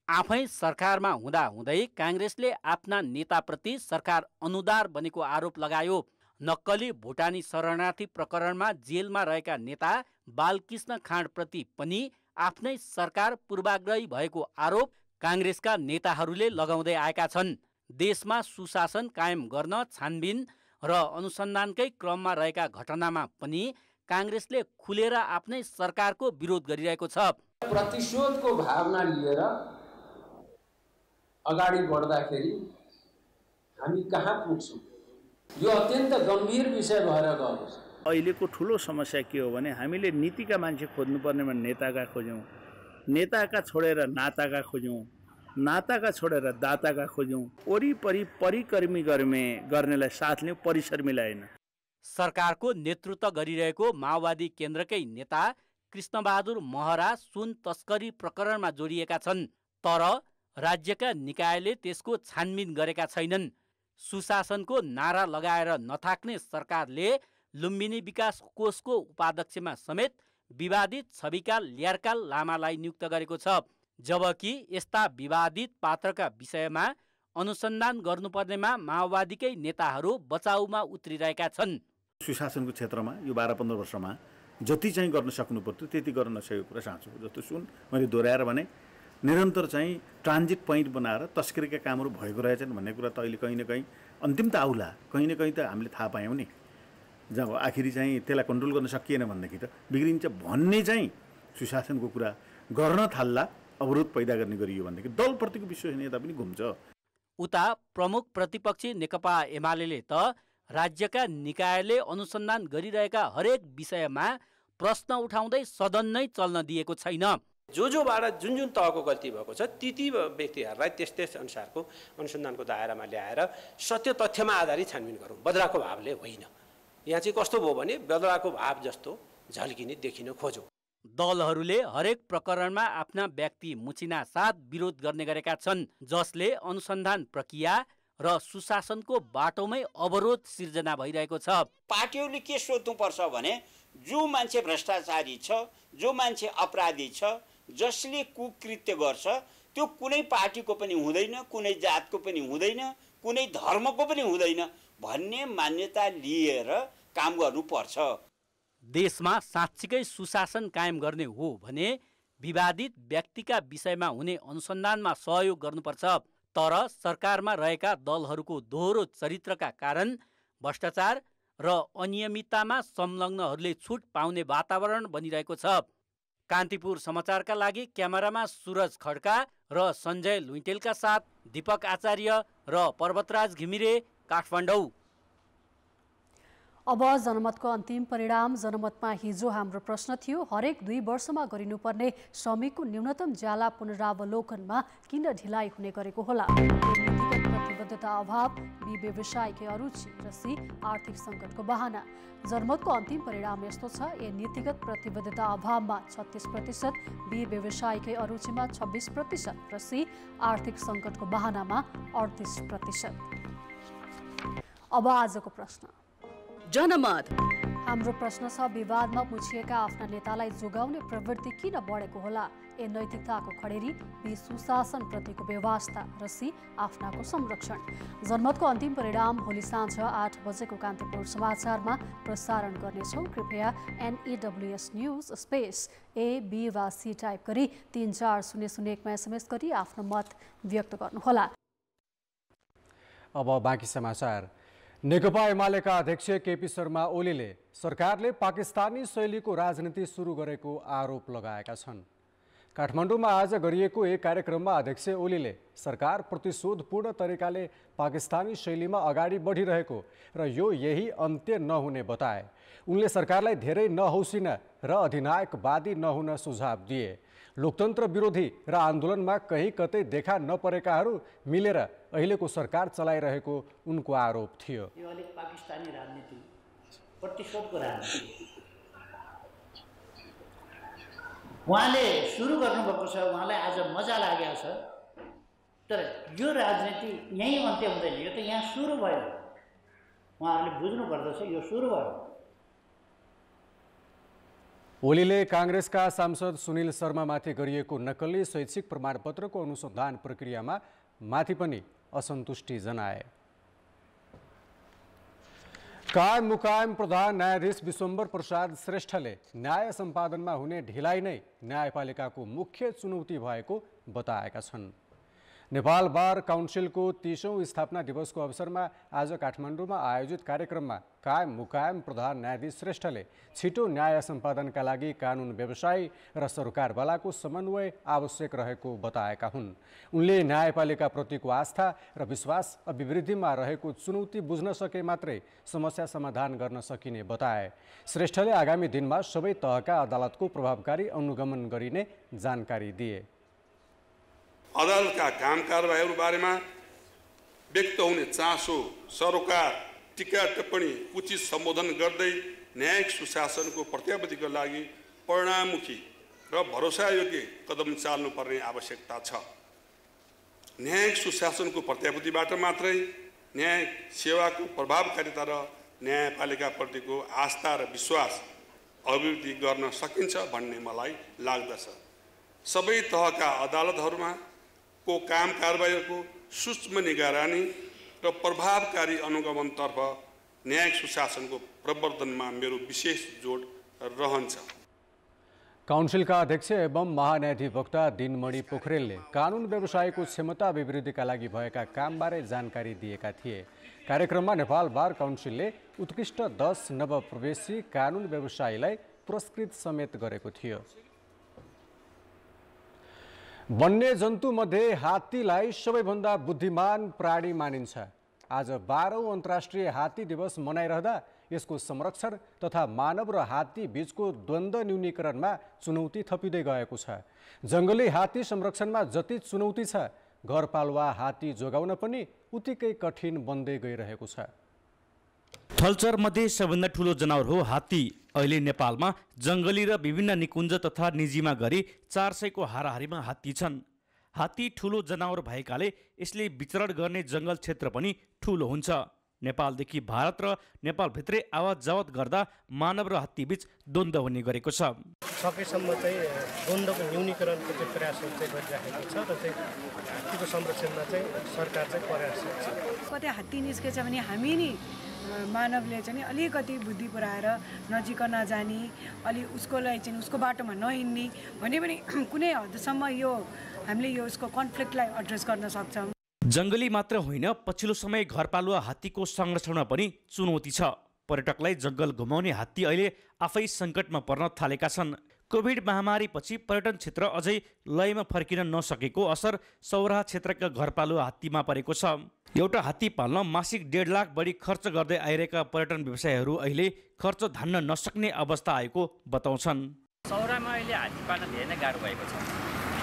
आफै सरकारमा हुँदाहुँदै काङ्ग्रेसले आफ्ना नेताप्रति सरकार अनुदार बनेको आरोप लगायो। नक्कली भुटानी शरणार्थी प्रकरणमा जेलमा रहेका नेता बालकृष्ण खाँडप्रति पनि आफ्नै सरकार पूर्वाग्रही भएको आरोप काङ्ग्रेसका नेताहरूले लगाउँदै आएका छन्। देशमा सुशासन कायम गर्न छानबिन र अनुसन्धानकै क्रममा रहेका घटनामा पनि काङ्ग्रेसले खुलेर आफ्नै सरकारको विरोध गरिरहेको छ। प्रतिशोधको भावना लिएर अगाडि बढ्दाखेरि हामी कहाँ पुग्छौँ? यो अत्यन्त गम्भीर विषय भएर गएको छ। अहिलेको ठुलो समस्या के हो भने हामीले नीतिका मान्छे खोज्नुपर्नेमा नेताका खोज्यौँ, नेताका छोडेर नाताका खोज्यौँ, नाताका छोडेर दाताका खोज्यौँ, वरिपरि परिकर्मी गर्नेलाई साथ लियौँ, परिसर मिलाएन। सरकारको नेतृत्व गरिरहेको माओवादी केन्द्रकै नेता कृष्णबहादुर महरा सुन तस्करी प्रकरणमा जोडिएका छन्। तर राज्यका निकायले त्यसको छानबिन गरेका छैनन्। सुशासनको नारा लगाएर नथाक्ने सरकारले लुम्बिनी विकास कोषको उपाध्यक्षमा समेत विवादित छविकाल ल्यार्काल लामालाई नियुक्त गरेको छ। जबकि यस्ता विवादित पात्रका विषयमा अनुसन्धान गर्नुपर्नेमा माओवादीकै नेताहरू बचाउमा उत्रिरहेका छन्। सुशासनको क्षेत्रमा यो 12-15 वर्षमा जति चाहिँ गर्न सक्नु पर्थ्यो त्यति गर्न नसकेको कुरा साँचो। जस्तो सुन मैले दोहोऱ्याएर भने निरन्तर चाहिँ ट्रान्जिट पोइन्ट बनाएर तस्करीका कामहरू भएको रहेछन् भन्ने कुरा त अहिले कहीँ न कहीँ अन्तिम त आउला, कहीँ न कहीँ त हामीले थाहा पायौँ नि। जब आखिरी चाहिँ त्यसलाई कन्ट्रोल गर्न सकिएन भनेदेखि त बिग्रिन्छ भन्ने चाहिँ सुशासनको कुरा गर्न थाल्ला, अवरोध पैदा गर्ने गरियो भनेदेखि दलप्रतिको विश्वसनीयता पनि घुम्छ। उता प्रमुख प्रतिपक्षी नेकपा एमाले त राज्यका निकायले अनुसन्धान गरिरहेका हरेक विषयमा प्रश्न उठाउँदै सदन नै चल्न दिएको छैन। जोबाट जुन तहको गल्ती भएको छ ती व्यक्तिहरूलाई त्यस अनुसारको अनुसन्धानको दायरामा ल्याएर सत्य तथ्यमा आधारित छानबिन गरौँ, बदलाको भावले होइन। यहाँ चाहिँ कस्तो भयो भने बदलाको भाव जस्तो झल्किने देखिन खोजौँ। दलहरूले हरेक प्रकरणमा आफ्ना व्यक्ति मुचिना साथ विरोध गर्ने गरेका छन्, जसले अनुसन्धान प्रक्रिया र सुशासनको बाटोमै अवरोध सिर्जना भइरहेको छ। पार्टीहरूले के सोध्नुपर्छ भने जो मान्छे भ्रष्टाचारी छ, जो मान्छे अपराधी छ, जसले कुकृत्य गर्छ त्यो कुनै पार्टीको पनि हुँदैन, कुनै जातको पनि हुँदैन, कुनै धर्मको पनि हुँदैन भन्ने मान्यता लिएर काम गर्नुपर्छ। देशमा साँच्चीकै सुशासन कायम गर्ने हो भने विवादित व्यक्तिका विषयमा हुने अनुसन्धानमा सहयोग गर्नुपर्छ। तर सरकारमा रहेका दलहरूको दोहोरो चरित्रका कारण भ्रष्टाचार र अनियमिततामा संलग्नहरूले छुट पाउने वातावरण बनिरहेको छ। कान्तिपुर समाचारका लागि क्यामेरामा सुरज खड्का र सञ्जय लुइटेलका साथ दीपक आचार्य र पर्वतराज घिमिरे, काठमाडौँ। अब जनमतको अन्तिम परिणाम। जनमतमा हिजो हाम्रो प्रश्न थियो, हरेक 2 वर्षमा गरिनुपर्ने श्रमिकको न्यूनतम ज्याला पुनरावलोकनमा किन ढिलाइ हुने गरेको होला? नीतिगत प्रतिबद्धता अभाव, बी व्यवसायिक अरुचि र सी आर्थिक सङ्कटको बहाना। जनमतको अन्तिम परिणाम यस्तो छ, ए नीतिगत प्रतिबद्धता अभावमा 36%, बी व्यवसायिक अरुचिमा 26% र सी आर्थिक सङ्कटको बहानामा 38%। अब आजको प्रश्न। जनमत हाम्रो प्रश्न छ, विवादमा मुछिएका आफ्ना नेतालाई जोगाउने प्रवृत्ति किन बढेको होला? ए नैतिकताको खडेरी, बी सुशासन प्रतिको व्यवस्था र सी आफ्नाको संरक्षण। जनमतको अन्तिम परिणाम भोलि साँझ 8 बजेको कान्तिपुर समाचारमा प्रसारण गर्नेछौँ। कृपया NEWS news space A, B वा C टाइप गरी 34001मा SMS गरी आफ्नो मत व्यक्त गर्नुहोला। अब बाँकी समाचार। नेकपा एमालेका अध्यक्ष केपी शर्मा ओलीले सरकारले पाकिस्तानी शैलीको राजनीति सुरु गरेको आरोप लगाएका छन्। काठमाडौँमा आज गरिएको एक कार्यक्रममा अध्यक्ष ओलीले सरकार प्रतिशोधपूर्ण तरिकाले पाकिस्तानी शैलीमा अगाडि बढिरहेको र यही अन्त्य नहुने बताए। उनले सरकारलाई धेरै नहौसिन र अधिनायकवादी नहुन सुझाव दिए। लोकतन्त्र विरोधी र आन्दोलनमा कहीँ कतै देखा नपरेकाहरू मिलेर अहिलेको सरकार चलाइरहेको उनको आरोप थियो। यो अलिक पाकिस्तानी राजनीति, प्रतिशोधको राजनीति उहाँले सुरु गर्नुभएको छ। उहाँलाई आज मजा लागेको छ, तर यो राजनीति यहीँ अन्त्य हुँदैन, यो त यहाँ सुरु भयो। उहाँहरूले बुझ्नुपर्दछ, यो सुरु भयो। ओलीले काङ्ग्रेसका सांसद सुनिल शर्मामाथि गरिएको नक्कली शैक्षिक प्रमाणपत्रको अनुसन्धान प्रक्रियामा माथि पनि असन्तुष्टि जनाए। कायम मुकायम प्रधान न्यायाधीश विश्वम्बर प्रसाद श्रेष्ठले न्याय सम्पादनमा हुने ढिलाइ नै न्यायपालिकाको मुख्य चुनौती भएको बताएका छन्। नेपाल बार काउन्सिलको 30औं स्थापना दिवसको अवसरमा आज काठमाडौँमा आयोजित कार्यक्रममा कायम मुकायम प्रधान न्यायाधीश श्रेष्ठले छिटो न्याय सम्पादनका लागि कानुन व्यवसायी र सरकारवालाको समन्वय आवश्यक रहेको बताएका हुन्। उनले न्यायपालिकाप्रतिको आस्था र विश्वास अभिवृद्धिमा रहेको चुनौती बुझ्न सके मात्रै समस्या समाधान गर्न सकिने बताए। श्रेष्ठले आगामी दिनमा सबै तहका अदालतको प्रभावकारी अनुगमन गरिने जानकारी दिए। अदालतका काम कारबाहीहरू बारेमा व्यक्त हुने चासो, सरोकार, टीका टिप्पणी उचित सम्बोधन गर्दै न्यायिक सुशासनको प्रत्याभूतिका लागि परिणाममुखी र भरोसायोग्य कदम चाल्नुपर्ने आवश्यकता छ। न्यायिक सुशासनको प्रत्याभूतिबाट मात्रै न्यायिक सेवाको प्रभावकारिता र न्यायपालिकाप्रतिको आस्था र विश्वास अभिवृद्धि गर्न सकिन्छ भन्ने मलाई लाग्दछ। सबै तहका अदालतहरूमा को काम कारबाहीको सूक्ष्म निगरानी र प्रभावकारी अनुगमनतर्फ न्यायिक सुशासनको प्रवर्धनमा मेरो विशेष जोड रहन्छ। काउन्सिलका अध्यक्ष एवं महान्यायाधिवक्ता दिनमणि पोखरेलले कानुन व्यवसायको क्षमता अभिवृद्धिका लागि भएका कामबारे जानकारी दिएका थिए। कार्यक्रममा नेपाल बार काउन्सिलले उत्कृष्ट 10 नवप्रवेशी कानुन व्यवसायीलाई पुरस्कृत समेत गरेको थियो। वन्यजन्तुमध्ये हात्तीलाई सबैभन्दा बुद्धिमान प्राणी मानिन्छ। आज 12औं अन्तर्राष्ट्रिय हात्ती दिवस मनाइरहँदा यसको संरक्षण तथा मानव र हात्ती बीचको द्वन्द्व न्यूनीकरणमा चुनौती थपिँदै गएको छ। जङ्गली हात्ती संरक्षणमा जति चुनौती छ, घरपालुवा हात्ती जोगाउन पनि उत्तिकै कठिन बन्दै गइरहेको छ। थलचर मध्ये सबैभन्दा ठुलो जनावर हो हात्ती। अहिले नेपालमा जङ्गली र विभिन्न निकुञ्ज तथा निजीमा गरी 400 को हाराहारीमा हात्ती छन्। हात्ती ठुलो जनावर भएकाले यसले विचरण गर्ने जङ्गल क्षेत्र पनि ठुलो हुन्छ। नेपालदेखि भारत र नेपालभित्रै आवाज जावत गर्दा मानव र हात्ती बीच द्वन्द्व हुने गरेको छ। सकेसम्म चाहिँ द्वन्द्वको न्यूनीकरणको चाहिँ प्रयासहरू चाहिँ गरिराखेको छ र चाहिँ हात्तीको संरक्षणमा चाहिँ सरकार चाहिँ प्रयासरत छ। कतै हात्ती निस्केछ भने हामी नि मानवले चाहिँ अलिकति बुद्धि पुऱ्याएर नजिक नजाने, अलि उसकोलाई चाहिँ उसको बाटोमा नहिँड्ने भने पनि कुनै हदसम्म यो हामीले यो उसको कन्फ्लिक्टलाई एड्रेस गर्न सक्छौँ। जङ्गली मात्र होइन, पछिल्लो समय घरपालुवा हात्तीको संरक्षणमा पनि चुनौती छ। पर्यटकलाई जङ्गल घुमाउने हात्ती अहिले आफै सङ्कटमा पर्न थालेका छन्। कोभिड महामारीपछि पर्यटन क्षेत्र अझै लयमा फर्किन नसकेको असर सौराहा क्षेत्रका घरपालुवा हात्तीमा परेको छ। एउटा हात्ती पाल्न मासिक 1.5 लाख बढी खर्च गर्दै आइरहेका पर्यटन व्यवसायीहरू अहिले खर्च धान्न नसक्ने अवस्था आएको बताउँछन्। सौराहामा अहिले हात्ती पाल्न धेरै नै गाह्रो भएको छ,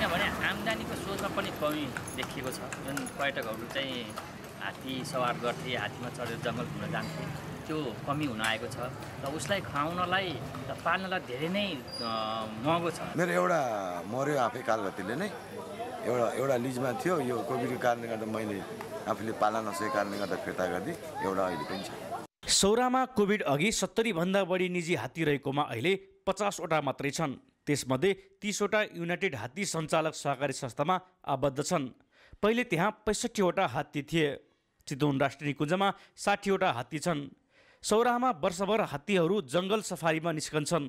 किनभने आम्दानीको स्रोतमा पनि कमी देखिएको छ। जुन पर्यटकहरू चाहिँ हात्ती सवार गर्थे, हात्तीमा चढेर जङ्गल घुम्न जान्थे, त्यो कमी हुन आएको छ र उसलाई खुवाउनलाई पाल्नलाई धेरै नै महँगो छ। मेरो एउटा मर्यो आफै कालगतिले नै, एउटा लिजमा थियो, यो कोभिडको कारणले गर्दा मैले आफूले पाल्न नसकेको कारणले गर्दा फिर्ता गरिदिएँ। एउटा अहिले पनि छ। सौराहामा कोभिड अघि 70 भन्दा बढी निजी हात्ती रहेकोमा अहिले 50 वटा मात्रै छन्। त्यसमध्ये 30 वटा युनाइटेड हात्ती सञ्चालक सहकारी संस्थामा आबद्ध छन्। पहिले त्यहाँ 65 वटा हात्ती थिए। चितवन राष्ट्रिय निकुञ्जमा 60 वटा हात्ती छन्। सौराहामा वर्षभर हात्तीहरू जङ्गल सफारीमा निस्कन्छन्,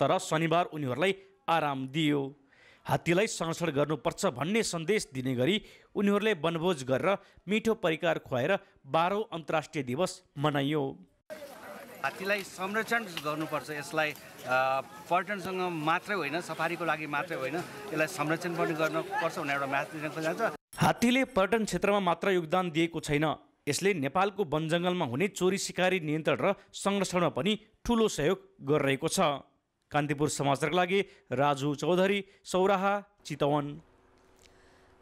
तर शनिबार उनीहरूलाई आराम दियो। हात्तीलाई संरक्षण गर्नुपर्छ भन्ने सन्देश दिने गरी उनीहरूले वनभोज गरेर मिठो परिकार खुवाएर 12औं अन्तर्राष्ट्रिय दिवस मनाइयो। हात्तीलाई संरक्षण गर्नुपर्छ। यसलाई पर्यटनसँग मात्रै होइन, सफारीको लागि मात्रै होइन, यसलाई संरक्षण पनि गर्नुपर्छ भन्ने एउटा म्यासेज दिन खोजिन्छ। हात्तीले पर्यटन क्षेत्रमा मात्र योगदान दिएको छैन, यसले नेपालको वन जङ्गलमा हुने चोरी सिकारी नियन्त्रण र संरक्षणमा पनि ठूलो सहयोग गरिरहेको छ। कान्तिपुर समाचारका लागि राजु चौधरी, सौराहा, चितवन।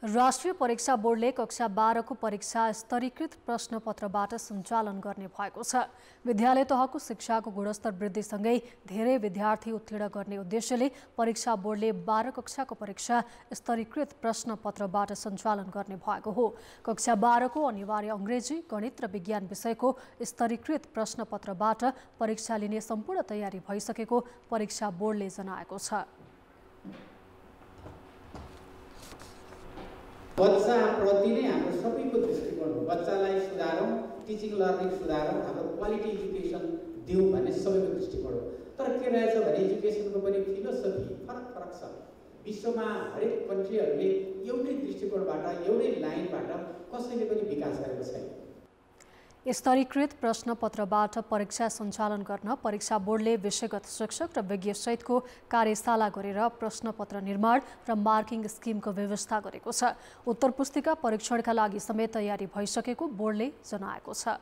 राष्ट्रिय परीक्षा बोर्डले कक्षा 12 को परीक्षा स्तरीकृत प्रश्नपत्रबाट सञ्चालन गर्ने भएको छ। विद्यालय तहको शिक्षाको गुणस्तर वृद्धिसँगै धेरै विद्यार्थी उत्तीर्ण गर्ने उद्देश्यले परीक्षा बोर्डले 12 कक्षाको परीक्षा स्तरीकृत प्रश्नपत्रबाट सञ्चालन गर्ने भएको हो। कक्षा 12 को अनिवार्य अङ्ग्रेजी, गणित र विज्ञान विषयको स्तरीकृत प्रश्नपत्रबाट परीक्षा लिने सम्पूर्ण तयारी भइसकेको परीक्षा बोर्डले जनाएको छ। बच्चाप्रति नै हाम्रो सबैको दृष्टिकोण हो। बच्चालाई सुधारौँ, टिचिङ लर्निङ सुधारौँ, हाम्रो क्वालिटी एजुकेसन दिउँ भन्ने सबैको दृष्टिकोण हो। तर के रहेछ भने एजुकेसनको पनि फिलोसफी फरक छ। विश्वमा हरेक कन्ट्रीहरूले एउटै दृष्टिकोणबाट, एउटै लाइनबाट कसैले पनि विकास गरेको छैन। स्तरीकृत प्रश्नपत्रबाट परीक्षा सञ्चालन गर्न परीक्षा बोर्डले विषयगत शिक्षक र विज्ञसहितको कार्यशाला गरेर प्रश्नपत्र निर्माण र मार्किङ स्किमको व्यवस्था गरेको छ। उत्तर पुस्तिका परीक्षणका लागि समेत तयारी भइसकेको बोर्डले जनाएको छ।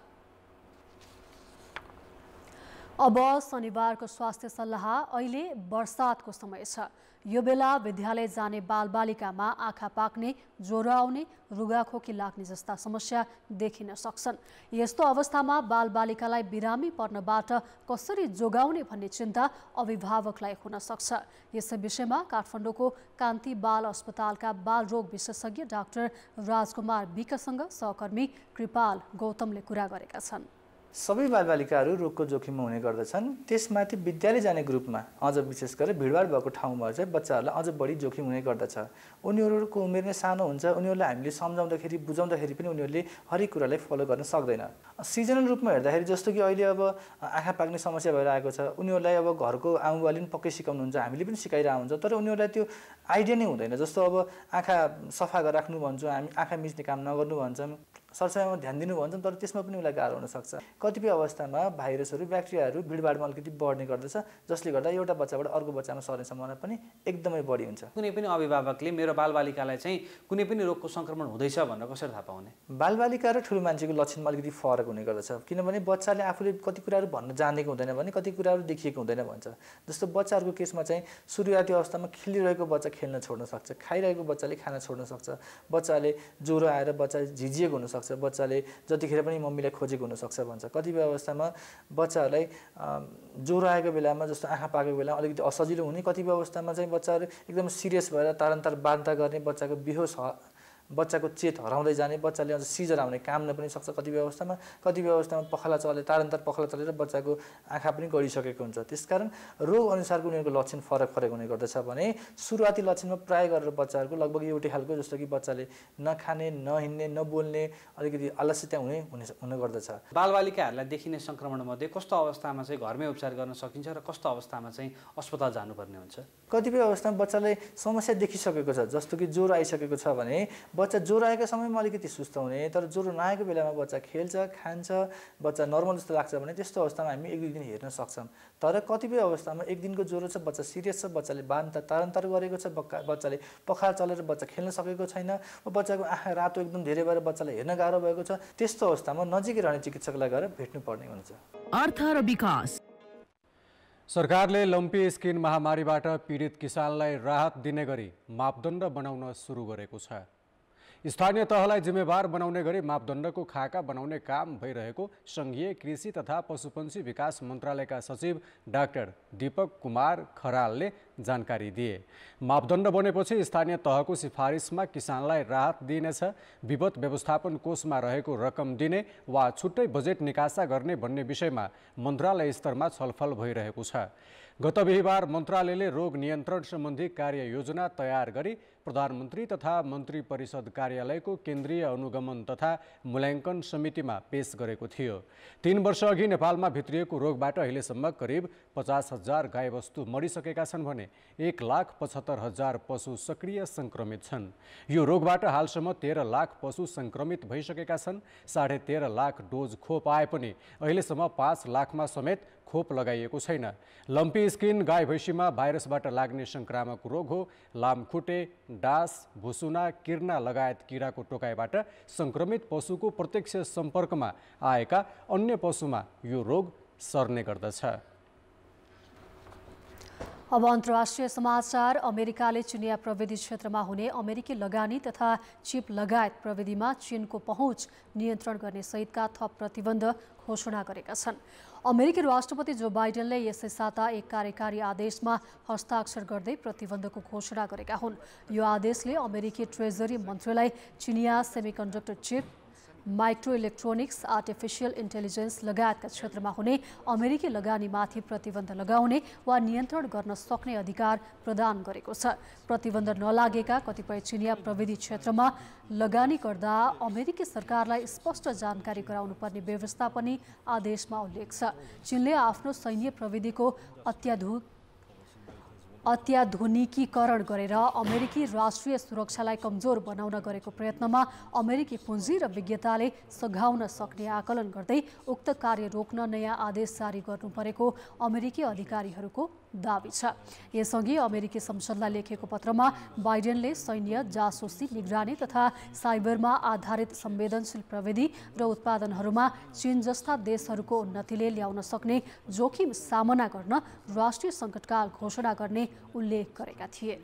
अब शनिबारको स्वास्थ्य सल्लाह। अहिले बर्सातको समय छ। यो बेला विद्यालय जाने बालबालिकामा आँखा पाक्ने, ज्वरो आउने, रुगाखोकी लाग्ने जस्ता समस्या देखिन सक्छन्। यस्तो अवस्थामा बालबालिकालाई बिरामी पर्नबाट कसरी जोगाउने भन्ने चिन्ता अभिभावकलाई हुन सक्छ। यसै विषयमा काठमाडौँको कान्ति बाल अस्पतालका बालरोग विशेषज्ञ डाक्टर राजकुमार विकसँग सहकर्मी कृपाल गौतमले कुरा गरेका छन्। सबै बालबालिकाहरू रोगको जोखिममा हुने गर्दछन्। त्यसमाथि विद्यालय जाने ग्रुपमा अझ विशेष गरेर भिडभाड भएको ठाउँमा चाहिँ बच्चाहरूलाई अझ बढी जोखिम हुने गर्दछ। उनीहरूको उमेर नै सानो हुन्छ। उनीहरूलाई हामीले सम्झाउँदाखेरि, बुझाउँदाखेरि पनि उनीहरूले हरेक कुरालाई फलो गर्न सक्दैन। सिजनल रूपमा हेर्दाखेरि जस्तो कि अहिले अब आँखा पाक्ने समस्या भएर आएको छ, उनीहरूलाई अब घरको आमाबाले पनि पक्कै सिकाउनुहुन्छ, हामीले पनि सिकाइरहेको हुन्छ, तर उनीहरूलाई त्यो आइडिया नै हुँदैन। जस्तो अब आँखा सफा गरेर राख्नु भन्छौँ, हामी आँखा मिच्ने काम नगर्नु भन्छौँ, सरसफाइमा ध्यान दिनु भन्छौँ, तर त्यसमा पनि उसलाई गाह्रो हुनसक्छ। कतिपय अवस्थामा भाइरसहरू, ब्याक्टेरियाहरू भिडभाडमा अलिकति बढ्ने गर्दछ, जसले गर्दा एउटा बच्चाबाट अर्को बच्चामा सर्ने सम्भावना पनि एकदमै बढी हुन्छ। कुनै पनि अभिभावकले मेरो बालबालिकालाई चाहिँ कुनै पनि रोगको सङ्क्रमण हुँदैछ भनेर कसरी थाहा पाउने? बालबालिका र ठुलो मान्छेको लक्षणमा अलिकति फरक हुने गर्दछ, किनभने बच्चाले आफूले कति कुराहरू भन्न जानेको हुँदैन भने कति कुराहरू देखिएको हुँदैन भन्छ। जस्तो बच्चाहरूको केसमा चाहिँ सुरुवाती अवस्थामा खेलिरहेको बच्चा खेल्न छोड्न सक्छ, खाइरहेको बच्चाले खाना छोड्न सक्छ, बच्चाले ज्वरो आएर बच्चा झिझिएको हुनसक्छ, बच्चाले जतिखेर पनि मम्मीलाई खोजेको हुनसक्छ भन्छ। कतिपय अवस्थामा बच्चाहरूलाई ज्वरो आएको बेलामा, जस्तो आँखा पाकेको बेलामा अलिकति असजिलो हुने, कतिपय अवस्थामा चाहिँ बच्चाहरू एकदम सिरियस भएर तारन्तार बान्ता गर्ने, बच्चाको बेहोस बच्चाको चेत हराउँदै जाने, बच्चाले अझ सिजर आउने, काम पनि सक्छ कतिपय अवस्थामा पखाला चलेर बच्चाको आँखा पनि गडिसकेको हुन्छ। त्यसकारण रोग अनुसारको उनीहरूको लक्षण फरक हुने गर्दछ भने सुरुवाती लक्षणमा प्राय गरेर बच्चाहरूको लगभग एउटै खालको, जस्तो कि बच्चाले नखाने, नहिँड्ने, नबोल्ने, अलिकति आलस्यता हुने गर्दछ। बालबालिकाहरूलाई देखिने सङ्क्रमणमध्ये कस्तो अवस्थामा चाहिँ घरमै उपचार गर्न सकिन्छ र कस्तो अवस्थामा चाहिँ अस्पताल जानुपर्ने हुन्छ? कतिपय अवस्थामा बच्चालाई समस्या देखिसकेको छ, जस्तो कि ज्वरो आइसकेको छ भने बच्चा ज्वरो आएको समयमा अलिकति सुस्त हुने, तर ज्वरो नआएको बेलामा बच्चा खेल्छ, खान्छ, बच्चा नर्मल जस्तो लाग्छ भने त्यस्तो अवस्थामा हामी 1-2 दिन हेर्न सक्छौँ। तर कतिपय अवस्थामा 1 दिनको ज्वरो छ, बच्चा सिरियस छ, बच्चाले तारन्तार गरेको छ, बच्चाले पखाला चलेर बच्चा खेल्न सकेको छैन, बच्चाको आँखा रातो एकदम धेरै भएर बच्चालाई हेर्न गाह्रो भएको छ, त्यस्तो अवस्थामा नजिकै रहने चिकित्सकलाई गएर भेट्नुपर्ने हुन्छ। अर्थ र विकास। सरकारले लम्पी स्किन महामारीबाट पीडित किसानलाई राहत दिने गरी मापदण्ड बनाउन सुरु गरेको छ। स्थानीय तहलाई जिम्मेवार बनाउने गरी मापदण्डको खाका बनाउने काम भइरहेको सङ्घीय कृषि तथा पशुपन्छी विकास मन्त्रालयका सचिव डाक्टर दीपक कुमार खरालले जानकारी दिए। मापदण्ड बनेपछि स्थानीय तहको सिफारिसमा किसानलाई राहत दिइनेछ। विपद व्यवस्थापन कोषमा रहेको रकम दिने वा छुट्टै बजेट निकासा गर्ने भन्ने विषयमा मन्त्रालय स्तरमा छलफल भइरहेको छ। गत बिहिबार मन्त्रालयले रोग नियन्त्रण सम्बन्धी कार्ययोजना तयार गरी प्रधानमन्त्री तथा मन्त्री परिषद कार्यालयको केन्द्रीय अनुगमन तथा मूल्याङ्कन समितिमा पेश गरेको थियो। 3 वर्ष अघि नेपालमा भित्रिएको रोगबाट अहिलेसम्म करिब 50,000 गाईवस्तु मरिसकेका छन् भने 1,75,000 पशु सक्रिय सङ्क्रमित छन्। यो रोगबाट हालसम्म 13 लाख पशु सङ्क्रमित भइसकेका छन्। 13.5 लाख डोज खोप आए पनि अहिलेसम्म 5 लाखमा समेत खोप लगाइएको छैन। लम्पी स्किन गाई भैँसीमा भाइरसबाट लाग्ने संक्रामक रोग हो। लामखुट्टे, डास, भुसुना, किर्ना लगायत किराको टोकाइबाट संक्रमित पशुको प्रत्यक्ष सम्पर्कमा आएका अन्य पशुमा यो रोग सर्ने गर्दछ। अब अन्तर्राष्ट्रिय समाचार। अमेरिकाले चिनिया प्रविधि क्षेत्रमा हुने अमेरिकी लगानी तथा चिप लगायत प्रविधिमा चीनको पहुँच नियन्त्रण गर्ने सहितका थप प्रतिबन्ध घोषणा गरेका छन्। अमेरिकी राष्ट्रपति जो बाइडेनले यसै साता एक कार्यकारी आदेशमा हस्ताक्षर गर्दै प्रतिबन्धको घोषणा गरेका हुन्। यो आदेशले अमेरिकी ट्रेजरी मन्त्रीलाई चिनिया semiconductor chip, micro electronics, artificial intelligence लगायतका क्षेत्रमा हुने अमेरिकी लगानीमाथि प्रतिबन्ध लगाउने वा नियन्त्रण गर्न सक्ने अधिकार प्रदान गरेको छ। प्रतिबन्ध नलागेका कतिपय चिनिया प्रविधि क्षेत्रमा लगानी गर्दा अमेरिकी सरकारलाई स्पष्ट जानकारी गराउनुपर्ने व्यवस्था पनि आदेशमा उल्लेख छ। चीनले आफ्नो सैन्य प्रविधिको अत्याधुनिकीकरण गरेर अमेरिकी राष्ट्रिय सुरक्षालाई कमजोर बनाउन गरेको प्रयत्नमा अमेरिकी पुँजी र विज्ञताले सघाउन सक्ने आकलन गर्दै उक्त कार्य रोक्न नयाँ आदेश जारी गर्नुपरेको अमेरिकी अधिकारीहरूको दाबी छ। यसअघि अमेरिकी संसदलाई लेखेको पत्रमा बाइडेनले सैन्य, जासुसी, निगरानी तथा साइबरमा आधारित संवेदनशील प्रविधि र उत्पादनहरूमा चीन जस्ता देशहरूको उन्नतिले ल्याउन सक्ने जोखिम सामना गर्न राष्ट्रिय सङ्कटकाल घोषणा गर्ने उल्लेख गरेका थिए।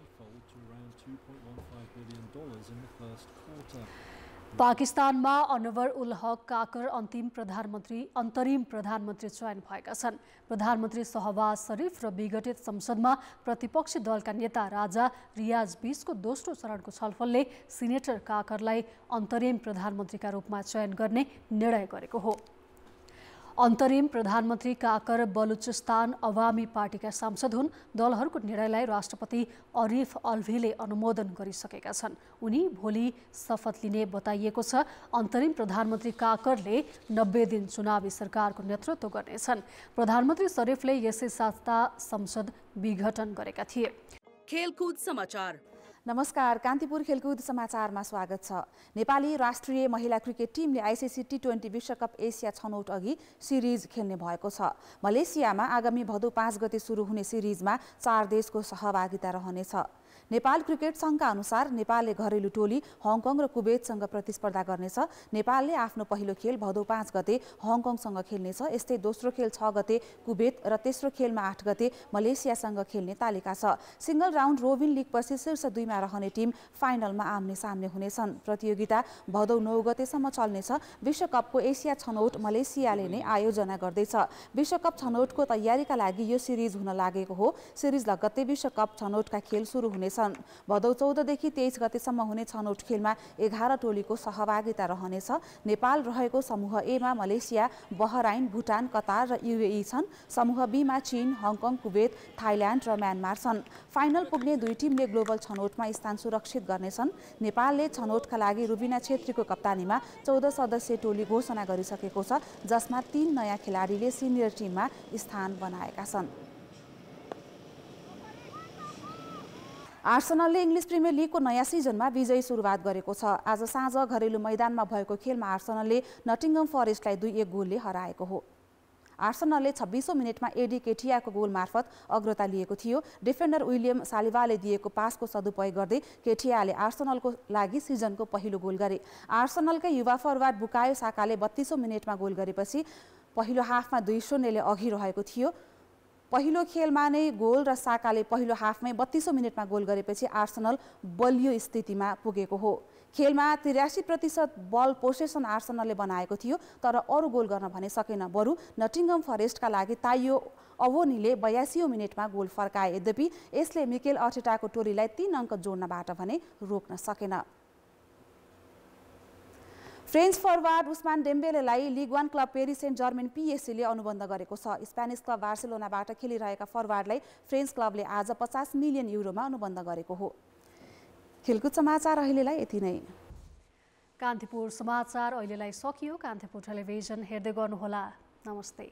पाकिस्तानमा अनवर उल हक काकर अन्तरिम प्रधानमन्त्री चयन भएका छन्। प्रधानमन्त्री शहबाज शरीफ र विघटित संसदमा प्रतिपक्षी दलका नेता राजा रियाज बीचको दोस्रो चरणको छलफलले सिनेटर काकरलाई अन्तरिम प्रधानमन्त्रीका रूपमा चयन गर्ने निर्णय गरेको हो। अन्तरिम प्रधानमन्त्री काकर बलुचिस्तान अवामी पार्टीका सांसद हुन्। दलहरूको निर्णयलाई राष्ट्रपति अरिफ अल्भीले अनुमोदन गरिसकेका छन्। उनी भोलि शपथ लिने बताइएको छ। अन्तरिम प्रधानमन्त्री काकरले 90 दिन चुनावी सरकारको नेतृत्व गर्नेछन्। प्रधानमन्त्री शरीफले यसै साता संसद विघटन गरेका थिए। खेलकुद समाचार। नमस्कार, कान्तिपुर खेलकुद समाचारमा स्वागत छ। नेपाली राष्ट्रिय महिला क्रिकेट टिमले आइसिसी टी20 विश्वकप एसिया छनौट अघि सिरिज खेल्ने भएको छ। मलेसियामा आगामी भदौ 5 गते सुरु हुने सिरिजमा 4 देशको सहभागिता रहनेछ। नेपाल क्रिकेट सङ्घका अनुसार नेपालले घरेलु टोली हङकङ र कुवेतसँग प्रतिस्पर्धा गर्नेछ। नेपालले आफ्नो पहिलो खेल भदौ 5 गते हङकङसँग खेल्नेछ। यस्तै दोस्रो खेल 6 गते कुवेत र तेस्रो खेलमा 8 गते मलेसियासँग खेल्ने तालिका छ। सिंगल राउन्ड रोबिन लिगपछि शीर्ष 2 मा रहने टिम फाइनलमा आम्ने सामने हुनेछन्। प्रतियोगिता भदौ 9 गतेसम्म चल्नेछ। विश्वकपको एसिया छनौट मलेसियाले नै आयोजना गर्दैछ। विश्वकप छनौटको तयारीका लागि यो सिरिज हुन लागेको हो। सिरिज लगत्तै विश्वकप छनौटका खेल सुरु हुने हुनेछन्। भदौ 14 देखि 23 गतेसम्म हुने छनौट खेलमा 11 टोलीको सहभागिता रहनेछ। नेपाल रहेको समूह ए मा मलेसिया, बहराइन, भुटान, कतार र युएई छन्। समूह बी मा चीन, हङकङ, कुवेत, थाइल्यान्ड र म्यानमार छन्। फाइनल पुग्ने दुई टिमले ग्लोबल छनौटमा स्थान सुरक्षित गर्नेछन्। नेपालले छनौटका लागि रुबिना छेत्रीको कप्तानीमा 14 सदस्यीय टोली घोषणा गरिसकेको छ, जसमा 3 नयाँ खेलाडीले सिनियर टिममा स्थान बनाएका छन्। आर्सेनलले इङ्ग्लिस प्रिमियर लिगको नयाँ सिजनमा विजयी सुरुवात गरेको छ। आज साँझ घरेलु मैदानमा भएको खेलमा आर्सेनलले नटिङ्गम फरेस्टलाई 2-1 गोलले हराएको हो। आर्सेनलले 26औं मिनेटमा एडी केटियाको गोल मार्फत अग्रता लिएको थियो। डिफेन्डर विलियम सालिबाले दिएको पासको सदुपयोग गर्दै केटियाले आर्सेनलको लागि सिजनको पहिलो गोल गरे। आर्सेनलकै युवा फरवार्ड बुकायो साकाले 32औं मिनेटमा गोल गरेपछि पहिलो हाफमा 2-0 ले अघि रहेको थियो। पहिलो खेलमा नै गोल र साकाले पहिलो हाफमै 32औं मिनेटमा गोल गरेपछि आर्सेनल बलियो स्थितिमा पुगेको हो। खेलमा 83% बल पोसेसन आर्सेनलले बनाएको थियो, तर अरू गोल गर्न भने सकेन। बरु नटिङ्गम फरेस्टका लागि ताइयो अवोनीले 82औं मिनेटमा गोल फर्काए। यद्यपि यसले मिकेल अर्टेटाको टोलीलाई 3 अङ्क जोड्नबाट भने रोक्न सकेन। फ्रेन्च फरवार्ड उस्मान डेम्बेलेलाई league 1 club Paris Saint Germain पिएसजीले अनुबन्ध गरेको छ। स्पेनिस क्लब बार्सिलोनाबाट खेलिरहेका फरवार्डलाई फ्रेन्च क्लबले आज 50 मिलियन युरोमा अनुबन्ध गरेको हो। खेलकुद समाचार अहिलेलाई यति नै। कान्तिपुर समाचार अहिलेलाई सकियो। कान्तिपुर टेलिभिजन हेर्दै गर्नुहोला। नमस्ते।